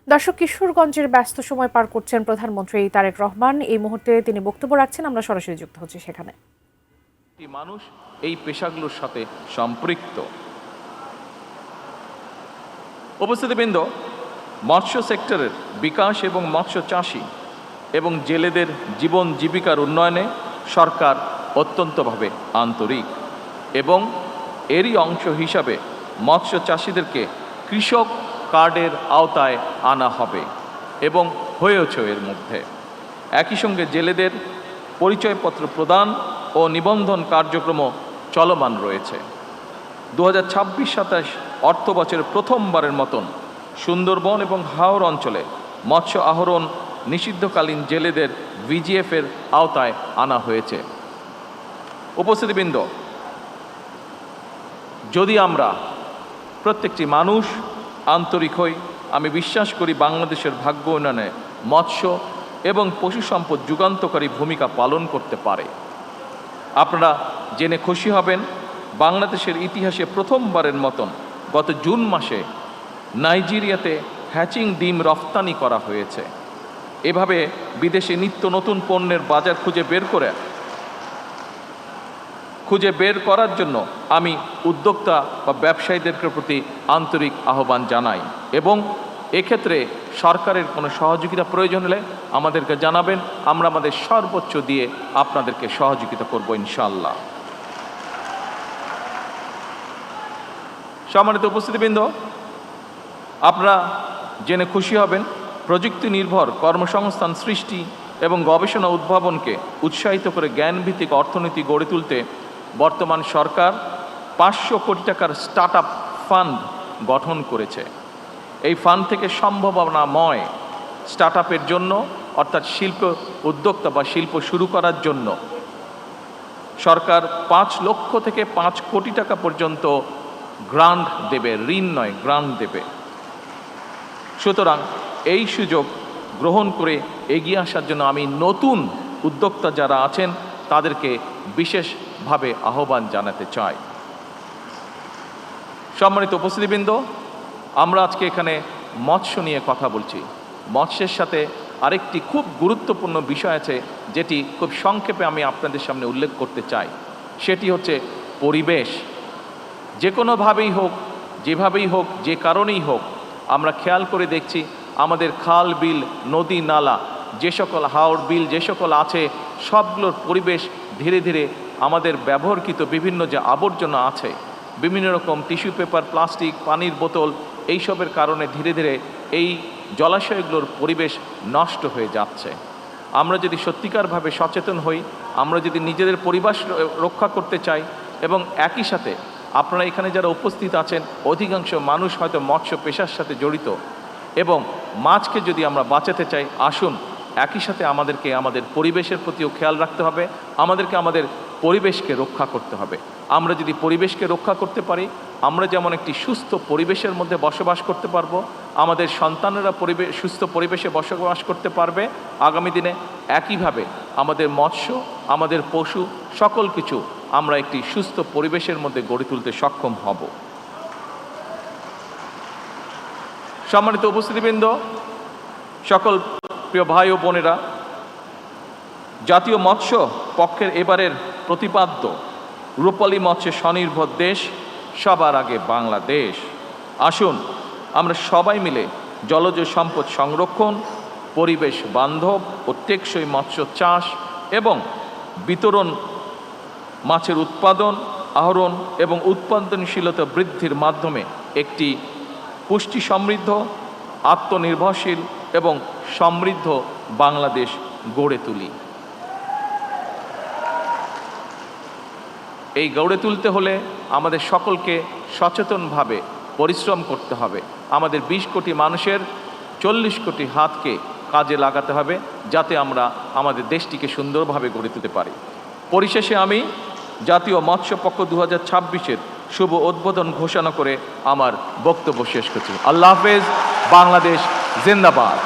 দর্শক, কিশোরগঞ্জের ব্যস্ত সময় পার করছেন প্রধানমন্ত্রী তারেক রহমান। এই মুহূর্তে তিনি বক্তব্য রাখছেন, আমরা সরাসরি যুক্ত হচ্ছি সেখানে। মানুষ এই পেশাগুলোর সাথে সম্পৃক্ত। উপস্থিতিবৃন্দ, মৎস্য সেক্টরের বিকাশ এবং মৎস্য চাষী এবং জেলেদের জীবন জীবিকার উন্নয়নে সরকার অত্যন্তভাবে আন্তরিক এবং এরই অংশ হিসাবে মৎস্য চাষীদেরকে কৃষক কার্ডের আওতায় আনা হবে এবং হয়েছে এর মধ্যে। একই সঙ্গে জেলেদের পরিচয়পত্র প্রদান ও নিবন্ধন কার্যক্রমও চলমান রয়েছে। 2026-27 অর্থ বছরের প্রথমবারের মতন সুন্দরবন এবং হাওর অঞ্চলে মৎস্য আহরণ নিষিদ্ধকালীন জেলেদের ভিজিএফের আওতায় আনা হয়েছে। উপস্থিতিবৃন্দ, যদি আমরা প্রত্যেকটি মানুষ আন্তরিক হই, আমি বিশ্বাস করি বাংলাদেশের ভাগ্য উন্নয়নে মৎস্য এবং পশু সম্পদ যুগান্তকারী ভূমিকা পালন করতে পারে। আপনারা জেনে খুশি হবেন, বাংলাদেশের ইতিহাসে প্রথমবারের মতন গত জুন মাসে নাইজেরিয়াতে হ্যাচিং ডিম রফতানি করা হয়েছে। এভাবে বিদেশে নিত্য নতুন পণ্যের বাজার খুঁজে বের করার জন্য আমি উদ্যোক্তা বা ব্যবসায়ীদের প্রতি আন্তরিক আহ্বান জানাই এবং এক্ষেত্রে সরকারের কোনো সহযোগিতা প্রয়োজন হলে আমাদেরকে জানাবেন, আমরা আমাদের সর্বোচ্চ দিয়ে আপনাদেরকে সহযোগিতা করব ইনশাআল্লাহ। সম্মানিত উপস্থিতিবৃন্দ, আপনারা জেনে খুশি হবেন, প্রযুক্তি নির্ভর কর্মসংস্থান সৃষ্টি এবং গবেষণা উদ্ভাবনকে উৎসাহিত করে জ্ঞানভিত্তিক অর্থনীতি গড়ে তুলতে বর্তমান সরকার 500 কোটি টাকার স্টার্ট আপ ফান্ড গঠন করেছে। এই ফান্ড থেকে সম্ভাবনাময় স্টার্ট আপের জন্য, অর্থাৎ শিল্প উদ্যোক্তা বা শিল্প শুরু করার জন্য সরকার 5 লক্ষ থেকে 5 কোটি টাকা পর্যন্ত গ্রান্ট দেবে, ঋণ নয় গ্রান্ট দেবে। সুতরাং এই সুযোগ গ্রহণ করে এগিয়ে আসার জন্য আমি নতুন উদ্যোক্তা যারা আছেন তাদেরকে বিশেষভাবে আহ্বান জানাতে চাই। সম্মানিত উপস্থিতিবৃন্দ, আমরা আজকে এখানে মৎস্য নিয়ে কথা বলছি। মৎস্যের সাথে আরেকটি খুব গুরুত্বপূর্ণ বিষয় আছে যেটি খুব সংক্ষেপে আমি আপনাদের সামনে উল্লেখ করতে চাই, সেটি হচ্ছে পরিবেশ। যে কোনোভাবেই হোক, যেভাবেই হোক, যে কারণেই হোক, আমরা খেয়াল করে দেখছি আমাদের খাল বিল নদী নালা যে সকল হাওর বিল যে সকল আছে সবগুলোর পরিবেশ ধীরে ধীরে আমাদের ব্যবহৃত বিভিন্ন যে আবর্জনা আছে, বিভিন্ন রকম টিস্যু পেপার, প্লাস্টিক, পানির বোতল, এইসবের কারণে ধীরে ধীরে এই জলাশয়গুলোর পরিবেশ নষ্ট হয়ে যাচ্ছে। আমরা যদি সত্যিকারভাবে সচেতন হই, আমরা যদি নিজেদের পরিবেশ রক্ষা করতে চাই এবং একই সাথে আপনারা এখানে যারা উপস্থিত আছেন অধিকাংশ মানুষ হয়তো মৎস্য পেশার সাথে জড়িত এবং মাছকে যদি আমরা বাঁচাতে চাই, আসুন একই সাথে আমাদেরকে আমাদের পরিবেশের প্রতিও খেয়াল রাখতে হবে, আমাদেরকে আমাদের পরিবেশকে রক্ষা করতে হবে। আমরা যদি পরিবেশকে রক্ষা করতে পারি, আমরা যেমন একটি সুস্থ পরিবেশের মধ্যে বসবাস করতে পারবো, আমাদের সন্তানেরা সুস্থ পরিবেশে বসবাস করতে পারবে আগামী দিনে। একইভাবে আমাদের মৎস্য, আমাদের পশু, সকল কিছু আমরা একটি সুস্থ পরিবেশের মধ্যে গড়ে তুলতে সক্ষম হব। সম্মানিত উপস্থিতিবৃন্দ, সকল প্রিয় ভাই ও বোনেরা, জাতীয় মৎস্য পক্ষের এবারের প্রতিপাদ্য রূপালী মৎস্যে স্বনির্ভর দেশ, সবার আগে বাংলাদেশ। আসুন আমরা সবাই মিলে জলজ সম্পদ সংরক্ষণ, পরিবেশ বান্ধব ও টেকসই মৎস্য চাষ এবং বিতরণ, মাছের উৎপাদন, আহরণ এবং উৎপাদনশীলতা বৃদ্ধির মাধ্যমে একটি পুষ্টি সমৃদ্ধ, আত্মনির্ভরশীল এবং সমৃদ্ধ বাংলাদেশ গড়ে তুলি। এই গড়ে তুলতে হলে আমাদের সকলকে সচেতনভাবে পরিশ্রম করতে হবে। আমাদের 20 কোটি মানুষের 40 কোটি হাতকে কাজে লাগাতে হবে যাতে আমরা আমাদের দেশটিকে সুন্দরভাবে গড়ে তুলতে পারি। পরিশেষে আমি জাতীয় মৎস্য পক্ষ 2026-এর শুভ উদ্বোধন ঘোষণা করে আমার বক্তব্য শেষ করছি। আল্লাহ হাফেজ। বাংলাদেশ জিন্দাবাদ।